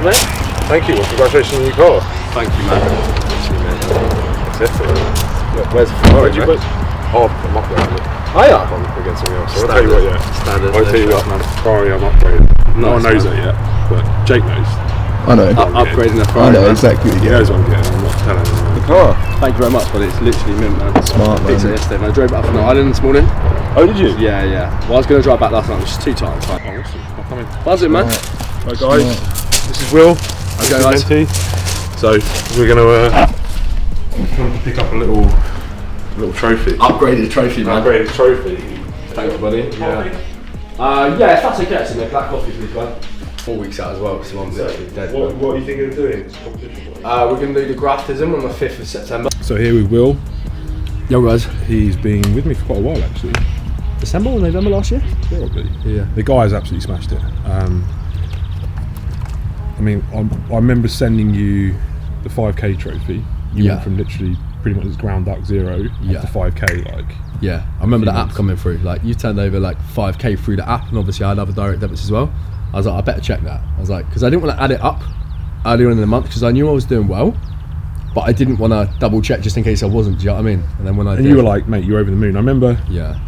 Mate. Thank you. Well, congratulations on your car. Thank you, man. That's it. Where's the Ferrari, mate? Oh, I'm upgrading it. Oh, yeah. I'm against something else. So Standard. I'll tell you what, yeah. Standard. I'll tell you what, man. Ferrari, I'm upgrading. No one knows that yet, but Jake knows. I know. Upgrading the I Ferrari. know man. exactly. He knows what I'm getting. I'm not telling him. The car. Thank you very much, but it's literally mint, man. Smart, I fixed it man. yesterday, man. I drove it up from the island this morning. Oh, did you? Yeah, yeah. Well, I was going to drive back last night, it was just too tired. Oh, awesome. I'll come in. Buzz it, man. Right, guys. This is Will. Okay, guys. So we're gonna pick up a little trophy. Upgraded trophy, man. Upgraded trophy. Thank you, buddy. Yeah. Yeah, if that's okay, actually, make black coffee, please, man. 4 weeks out as well, so I'm literally dead. What are you thinking of doing? We're going to do the graftism on the 5th of September. So here with Will. Yo, guys. He's been with me for quite a while, actually. December or November last year? Probably. Yeah. The guy's absolutely smashed it. I mean, I remember sending you the 5k trophy. You went from literally pretty much ground duck zero up to 5k, like. Yeah, I remember the app coming through. Like, you turned over like 5k through the app, and obviously I had other direct debits as well. I was like, I better check that. I was like, because I didn't want to add it up earlier in the month because I knew I was doing well, but I didn't want to double check just in case I wasn't. Do you know what I mean? And then when I did, you were like, mate, you're over the moon. I remember. Yeah.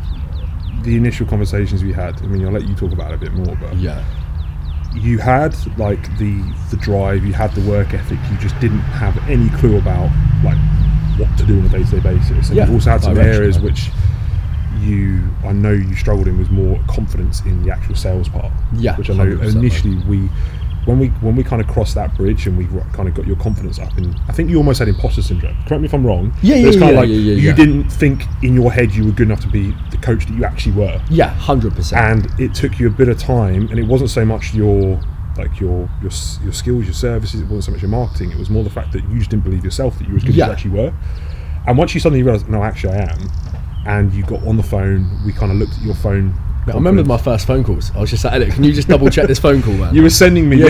The initial conversations we had. I mean, I'll let you talk about it a bit more, but yeah. You had like the drive, you had the work ethic, you just didn't have any clue about like what to do on a day-to-day basis. And you also had some areas which I know you struggled in was more confidence in the actual sales part. Yeah. Which I know initially when we kind of crossed that bridge and we kind of got your confidence up, and I think you almost had imposter syndrome. Correct me if I'm wrong. Yeah, you didn't think in your head you were good enough to be the coach that you actually were. Yeah, 100%. And it took you a bit of time, and it wasn't so much your skills, your services. It wasn't so much your marketing. It was more the fact that you just didn't believe yourself that you were as good as you actually were. And once you suddenly realised, no, actually I am, and you got on the phone, we kind of looked at your phone. I remember my first phone calls. I was just like, Elliot, can you just double check this phone call, man? You were sending me your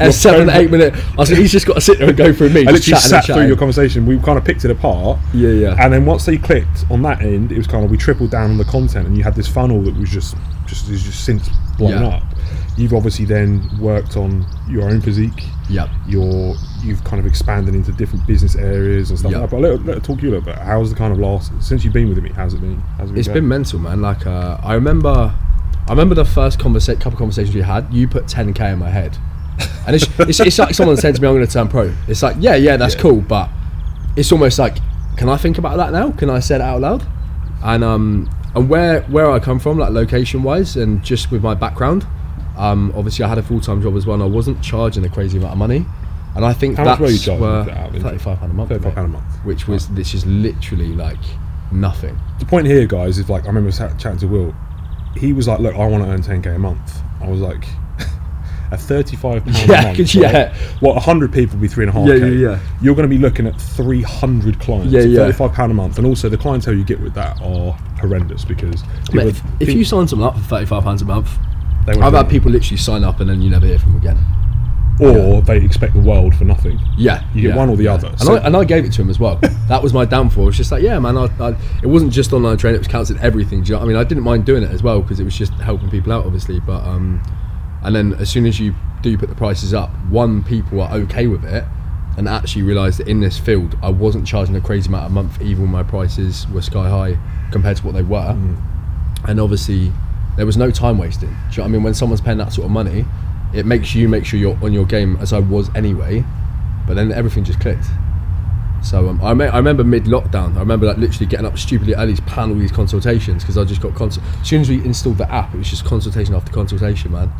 7-8 minute. I was like, he's just got to sit there and go through me. I literally sat through your conversation. We kind of picked it apart. Yeah. And then once they clicked on that end, it was kind of, we tripled down on the content, and you had this funnel that was just since blown up. You've obviously then worked on your own physique. Yep. You've kind of expanded into different business areas and stuff like that. But let talk to you a little bit. How's the kind of last, since you've been with me, how's it been? It's been mental, man. Like, I remember the first couple conversations we had, you put 10k in my head. And it's like someone said to me, I'm going to turn pro. It's like, yeah, that's cool. But it's almost like, can I think about that now? Can I say it out loud? And where I come from, like location wise and just with my background, obviously I had a full-time job as well, and I wasn't charging a crazy amount of money, and I think how that's much were you charging £35 a month. £35 a month, which was this is literally like nothing. The point here, guys, is like I remember chatting to Will. He was like, "Look, I want to earn 10k a month." I was like, "At £35 a month, right? What 100 people would be 3.5k. Yeah. You're going to be looking at 300 clients. £35 a month, and also the clientele you get with that are horrendous because if you sign someone up for £35 a month. I've had people literally sign up and then you never hear from them again. Or they expect the world for nothing. Yeah. You get one or the other. And I gave it to him as well. That was my downfall. It's just like, yeah, man, it wasn't just online training, it was counts in everything. Do you know what I mean? I didn't mind doing it as well because it was just helping people out, obviously. But and then as soon as you do put the prices up, people are okay with it and actually realise that in this field, I wasn't charging a crazy amount a month, even when my prices were sky high compared to what they were. And obviously, there was no time wasting. Do you know what I mean? When someone's paying that sort of money, it makes you make sure you're on your game, as I was anyway. But then everything just clicked. So I remember mid-lockdown, I remember like literally getting up stupidly early to plan all these consultations because I just got as soon as we installed the app, it was just consultation after consultation, man.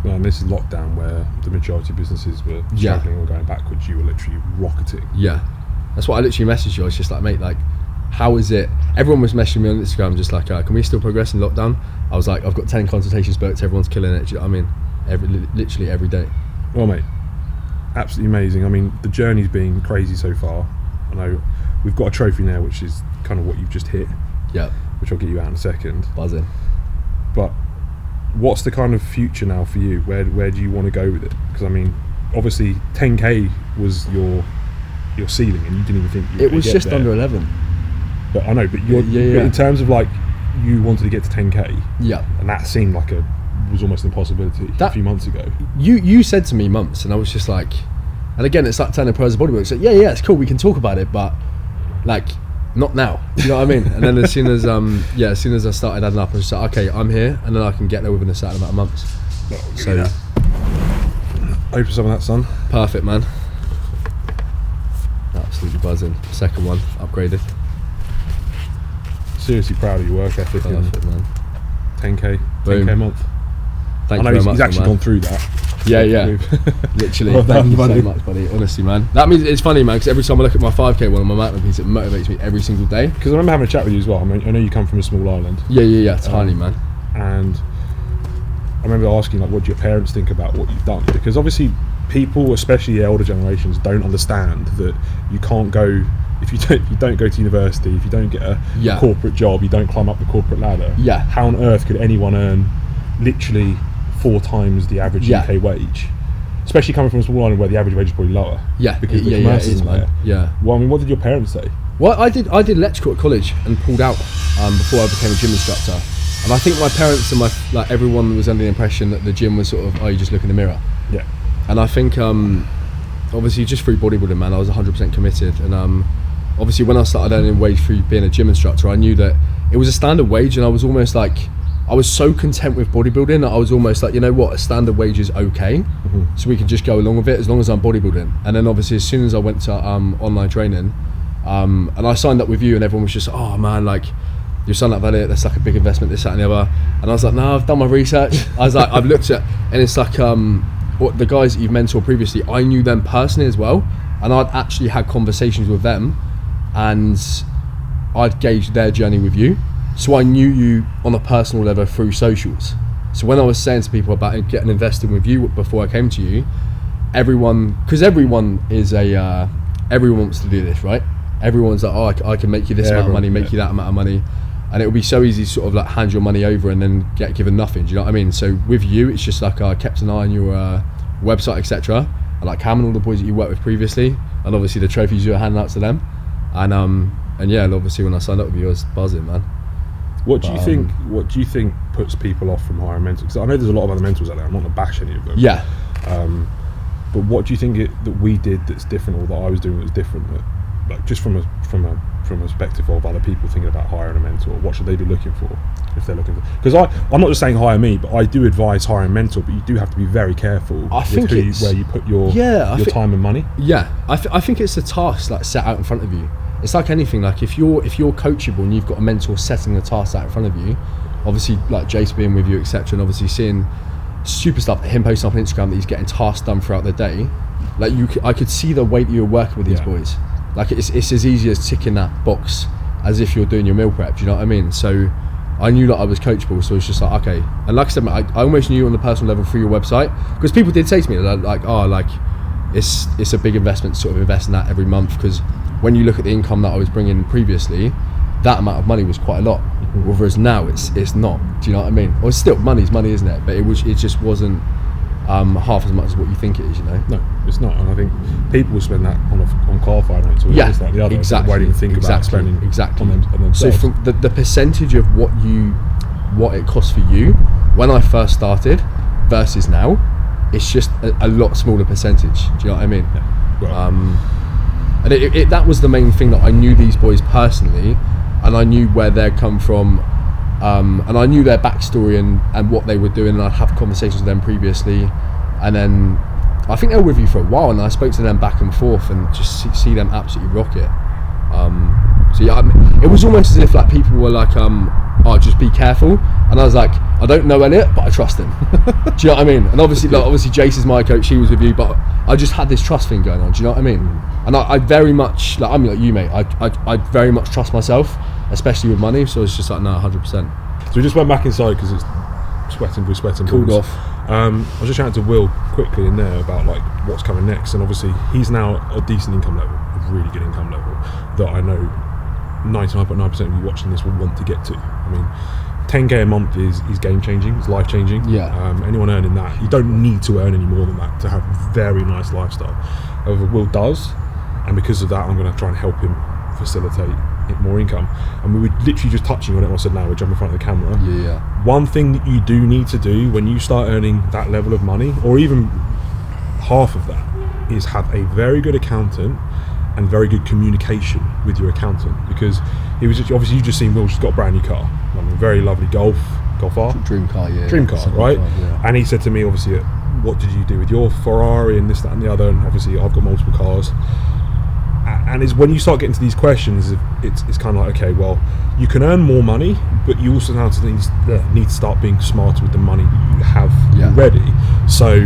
Well, and this is lockdown where the majority of businesses were struggling or going backwards. You were literally rocketing. Yeah, that's what I literally messaged you. I was just like, mate, like, how is it? Everyone was messaging me on Instagram just like, can we still progress in lockdown? I was like, I've got 10 consultations booked, everyone's killing it. Do you know what I mean? Literally every day. Well, mate, absolutely amazing. I mean, the journey's been crazy so far. I know we've got a trophy now, which is kind of what you've just hit. Yeah. Which I'll get you out in a second. Buzzing. But what's the kind of future now for you? Where do you want to go with it? Because I mean, obviously 10k was your ceiling, and you didn't even think it was just under 11. But I know, but you're Yeah. But in terms of like, you wanted to get to 10k, Yeah. and that seemed like was almost an impossibility a few months ago. You said to me months, and I was just like, and again, it's like turning pro as a bodybuilder. It's like, yeah, it's cool, we can talk about it, but like, not now. Do you know what I mean? And then as soon as I started adding up, I was like, okay, I'm here, and then I can get there within a certain amount of months. So open some of that, son. Perfect, man. Absolutely buzzing. Second one upgraded. Seriously proud of your work ethic. Perfect, and man. 10k month. Thank I know you very much, he's actually man. gone through that. Yeah. Literally. Well done, Thank you buddy. so much, buddy. Honestly, man. That means it's funny, man, because every time I look at my 5k one on my mantelpiece, it motivates me every single day. Because I remember having a chat with you as well. I mean, I know you come from a small island. Yeah. Tiny, man. And I remember asking, like, what do your parents think about what you've done? Because obviously people, especially the elder generations, don't understand that you can't go, if you don't go to university, if you don't get a corporate job, you don't climb up the corporate ladder. Yeah. How on earth could anyone earn literally 4 times the average UK wage? Especially coming from a small island where the average wage is probably lower. Yeah. Because the it commerce is, isn't man. there. Yeah. Well, I mean, what did your parents say? Well, I did electrical at college and pulled out before I became a gym instructor. And I think my parents and everyone was under the impression that the gym was sort of, oh, you just look in the mirror. Yeah. And I think, obviously, just through bodybuilding, man, I was 100% committed. And obviously, when I started earning wage through being a gym instructor, I knew that it was a standard wage, and I was almost like, I was so content with bodybuilding that I was almost like, you know what, a standard wage is okay, so we can just go along with it as long as I'm bodybuilding. And then obviously, as soon as I went to online training, and I signed up with you, and everyone was just, oh man, like, you signed up with Elliot, that's like a big investment, this, that, and the other. And I was like, no, I've done my research. I was like, I've looked at, and it's like, what the guys that you've mentored previously, I knew them personally as well, and I'd actually had conversations with them, and I'd gauged their journey with you, so I knew you on a personal level through socials. So when I was saying to people about getting invested with you before I came to you, everyone wants to do this, right? Everyone's like, oh, I can make you this amount of money, make you that amount of money, and it would be so easy to sort of like hand your money over and then get given nothing. Do you know what I mean? So with you, it's just like I kept an eye on your website, etc. I like Cam and all the boys that you worked with previously, and obviously the trophies you were handing out to them, and yeah, and obviously when I signed up with you, I was buzzing, man. What do you think puts people off from hiring mentors? Because I know there's a lot of other mentors out there. I'm not going to bash any of them. Yeah. But what do you think that we did that's different, or that I was doing that was different? That, like, just from a perspective of other people thinking about hiring a mentor, what should they be looking for if they're looking for? Because I'm not just saying hire me, but I do advise hiring a mentor. But you do have to be very careful with where you put your time and money. Yeah, I think it's a task like set out in front of you. It's like anything. Like if you're coachable and you've got a mentor setting a task out in front of you, obviously like Jace being with you, etc., and obviously seeing super stuff, him posting up on Instagram that he's getting tasks done throughout the day. Like I could see the way that you were working with these boys. Like it's as easy as ticking that box as if you're doing your meal prep. Do you know what I mean? So I knew that I was coachable, so it's just like, okay. And like I said, I almost knew on the personal level through your website, because people did say to me like, it's a big investment to sort of invest in that every month, because when you look at the income that I was bringing in previously, that amount of money was quite a lot. Whereas now it's not. Do you know what I mean? Well, it's still money's money, isn't it? But it just wasn't half as much as what you think it is, you know? No, it's not. And I think people will spend that on car finance or this, that, the other. Exactly. They won't even think about spending on themselves. So from the percentage of what it costs for you when I first started versus now, it's just a lot smaller percentage. Do you know what I mean? Yeah. Well, and that was the main thing, that I knew these boys personally, and I knew where they'd come from, and I knew their backstory and what they were doing, and I'd have conversations with them previously, and then I think they were with you for a while, and I spoke to them back and forth, and just see them absolutely rock it. So yeah, it was almost as if like people were like, oh, just be careful, and I was like, I don't know Elliot, but I trust him. Do you know what I mean? And obviously Jace is my coach, he was with you, but I just had this trust thing going on. Do you know what I mean? And I very much, like, I'm like you, mate, I very much trust myself, especially with money, so it's just like, no, 100%. So we just went back inside because it's sweating. Cooled off. I was just chatting to Will quickly in there about like what's coming next, and obviously he's now at a decent income level, a really good income level that I know 99.9% of you watching this will want to get to. I mean, 10k a month is game changing, it's life changing. Yeah. Anyone earning that, you don't need to earn any more than that to have a very nice lifestyle. However, Will does, and because of that, I'm going to try and help him facilitate more income. And we were literally just touching on it when I said, now we're jumping in front of the camera. Yeah. One thing that you do need to do when you start earning that level of money, or even half of that, is have a very good accountant and very good communication with your accountant. Because it was obviously, you've just seen Will's just got a brand new car, I mean, very lovely Golf R, Dream car, right? Yeah. And he said to me, obviously, what did you do with your Ferrari and this, that and the other, and obviously I've got multiple cars. And it's when you start getting to these questions, it's kind of like, okay, well, you can earn more money, but you also now need to start being smarter with the money that you have already. So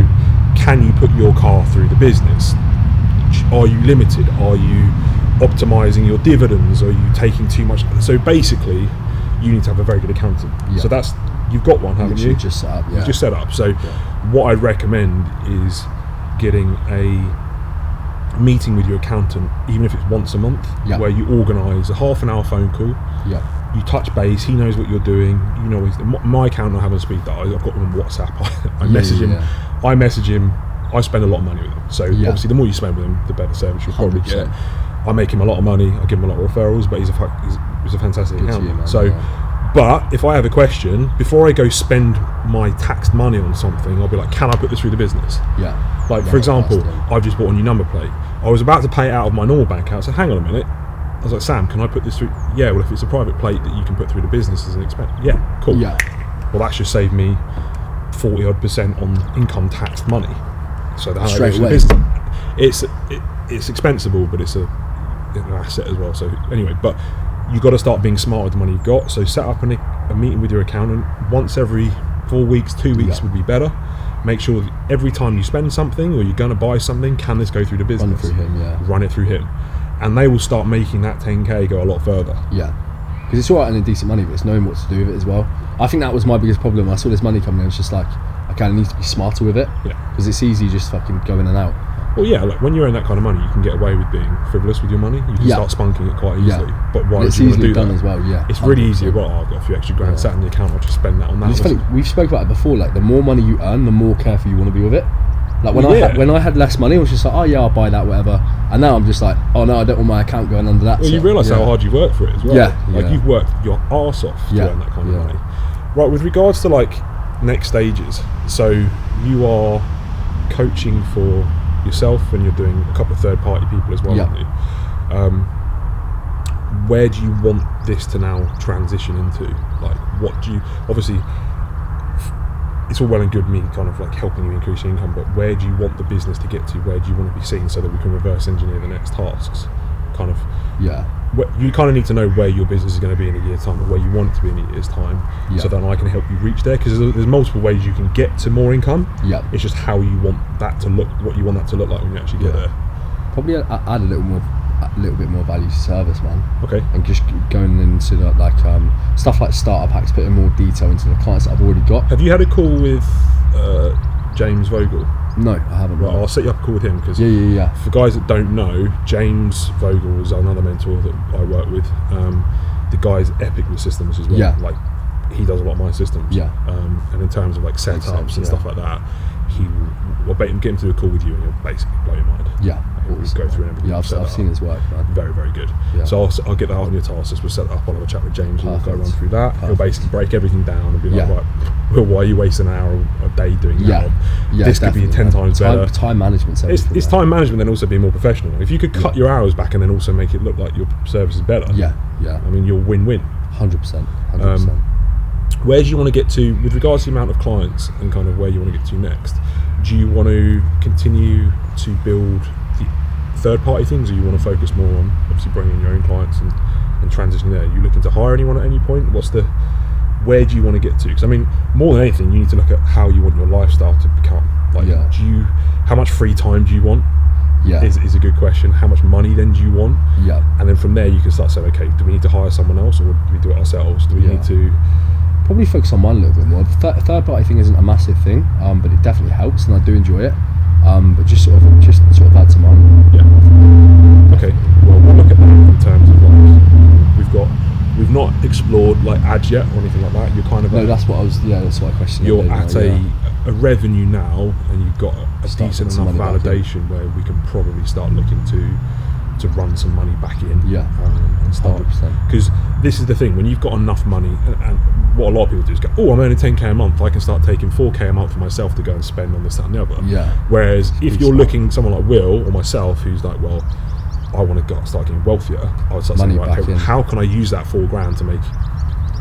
can you put your car through the business? Are you limited? Are you optimizing your dividends? Are you taking too much? So basically, you need to have a very good accountant. So that's, you've got one, haven't you? Just set up. You've just set up. So what I'd recommend is getting a meeting with your accountant, even if it's once a month, where you organise a half an hour phone call. You touch base. He knows what you're doing. You know, my accountant, I haven't speak that. I've got him on WhatsApp. I message him. I message him. I spend a lot of money with him. So obviously, the more you spend with him, the better service you'll probably get. I make him a lot of money. I give him a lot of referrals, but he's a fantastic accountant. But if I have a question, before I go spend my taxed money on something, I'll be like, can I put this through the business? Like, for example, I've just bought a new number plate. I was about to pay it out of my normal bank account. I said, hang on a minute. I was like, Sam, can I put this through? Yeah, well, if it's a private plate that you can put through the business as an expense. Yeah, cool. Well, that's just saved me 40% on income taxed money. So that's straight away. It's expensible, but it's an asset as well. So anyway, but you've got to start being smart with the money you've got. So set up a meeting with your accountant once every 4 weeks, 2 weeks would be better. Make sure that every time you spend something or you're going to buy something, can this go through the business? Run through him, Run it through him. And they will start making that 10k go a lot further. Because it's alright earning decent money, but it's knowing what to do with it as well. I think that was my biggest problem. I saw this money coming in, it's just like, I kind of need to be smarter with it. Because it's easy just fucking go in and out. Well, like when you earn that kind of money, you can get away with being frivolous with your money. You can start spunking it quite easily. But why would you want to do that? As well, it's 100%. Really easy. Well, I've got a few extra grand sat in the account. I'll just spend that on that. It's funny. We've spoke about it before. Like, the more money you earn, the more careful you want to be with it. Like when I had less money, I was just like, oh yeah, I'll buy that, whatever. And now I'm just like, oh no, I don't want my account going under that. Well, you realise how hard you work for it as well. Like you've worked your arse off to earn that kind of money. Right. With regards to like next stages, so you are coaching for yourself and you're doing a couple of third-party people as well, aren't you? Where do you want this to now transition into? Like, what do you, obviously it's all well and good me kind of like helping you increase your income, but where do you want the business to get to? Where do you want to be seen so that we can reverse engineer the next tasks? Kind of, you kind of need to know where your business is going to be in a year's time, or where you want it to be in a year's time, so that I can help you reach there. Because there's multiple ways you can get to more income. It's just how you want that to look, what you want that to look like when you actually get there. Probably add a little bit more value to service, man. Okay. And just going into like stuff like startup hacks, putting more detail into the clients that I've already got. Have you had a call with James Vogel? No, I haven't. Right, I'll set you up a call with him, because for guys that don't know, James Vogel is another mentor that I work with. The guy's epic with systems as well. Like, he does a lot of my systems. And in terms of like setups and stuff like that, he will get him to do a call with you and he'll basically blow your mind. He'll go through everything. I've seen his work, man. Very, very good. So I'll get that on your task list. We'll set that up. I'll have a chat with James and we'll go run through that. He'll basically break everything down and be like, right, well, why are you wasting an hour a day doing that? This could be 10 times better. Time management. It's time management, then also being more professional. If you could cut your hours back and then also make it look like your service is better, I mean, you'll win-win. 100%. Where do you want to get to with regards to the amount of clients and kind of where you want to get to next? Do you want to continue to build the third-party things, or you want to focus more on obviously bringing in your own clients and transitioning there? Are you looking to hire anyone at any point? Where do you want to get to? Because I mean, more than anything, you need to look at how you want your lifestyle to become. Like, how much free time do you want? Is a good question. How much money then do you want? And then from there you can start saying, okay, do we need to hire someone else, or do we do it ourselves? Do we need to probably focus on mine a little bit more? The third party thing isn't a massive thing, but it definitely helps and I do enjoy it. But just sort of add to mine. Okay. Well, we'll look at that in terms of like we've not explored like ads yet or anything like that. You're kind of that's what I questioned. You're at a revenue now, and you've got a decent enough validation where we can probably start looking to run some money back in. And start. 100%. Because this is the thing, when you've got enough money, and what a lot of people do is go, oh, I'm earning 10k a month, I can start taking 4k a month for myself to go and spend on this, that and the other. Yeah. Whereas if you're looking, someone like Will or myself, who's like, well, I want to start getting wealthier, I would start saying, right, okay, how can I use that $4,000 to make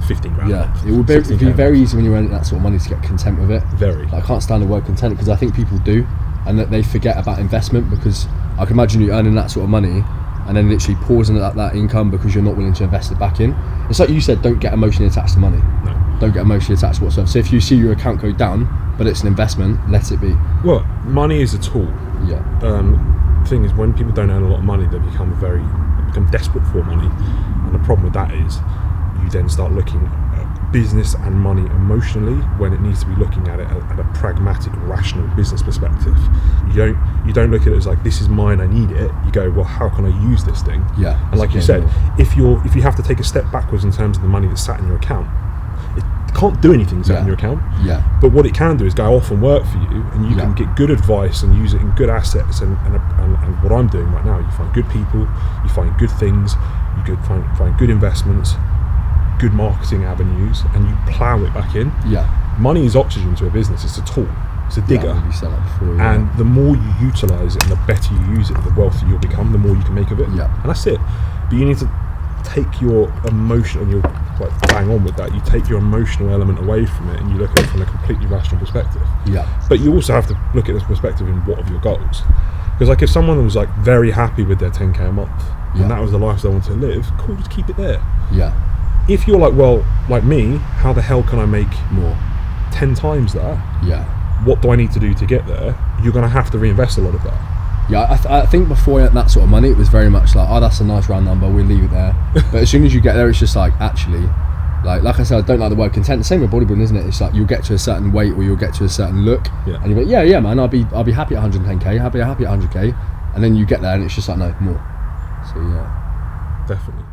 15 grand? Yeah, it would be very easy when you're earning that sort of money to get content with it. Very. Like, I can't stand the word content, because I think people do, and that they forget about investment, because I can imagine you earning that sort of money and then literally pausing at that income because you're not willing to invest it back in. It's like you said, don't get emotionally attached to money. No. Don't get emotionally attached whatsoever. So if you see your account go down, but it's an investment, let it be. Well, money is a tool. Yeah. The thing is, when people don't earn a lot of money, they become desperate for money, and the problem with that is you then start looking at business and money emotionally when it needs to be looking at it at a pragmatic, rational business perspective. You don't look at it as like, this is mine, I need it. You go, well, how can I use this thing? Yeah. And like you said, if you have to take a step backwards in terms of the money that's sat in your account, it can't do anything sat in your account. Yeah. But what it can do is go off and work for you, and you can get good advice and use it in good assets. And what I'm doing right now, you find good people, you find good things, you find good investments, good marketing avenues, and you plough it back in. Yeah. Money is oxygen to a business. It's a tool. It's a digger. Yeah, you said that before, and the more you utilise it and the better you use it, the wealthier you'll become, the more you can make of it. Yeah. And that's it. But you need to take your emotion, and you're quite bang on with that, you take your emotional element away from it and you look at it from a completely rational perspective. Yeah. But you also have to look at this perspective in what are your goals. Because like if someone was like very happy with their 10k a month and that was the life they wanted to live, cool, just keep it there. Yeah. If you're like, well, like me, how the hell can I make more? 10 times that? Yeah. What do I need to do to get there? You're going to have to reinvest a lot of that. Yeah, I think before that sort of money, it was very much like, oh, that's a nice round number, we'll leave it there. But as soon as you get there, it's just like, actually, like I said, I don't like the word content. The same with bodybuilding, isn't it? It's like you'll get to a certain weight or you'll get to a certain look, and you're like, yeah, man, I'll be happy at 110k, happy at 100k, and then you get there and it's just like, no, more. So yeah, definitely.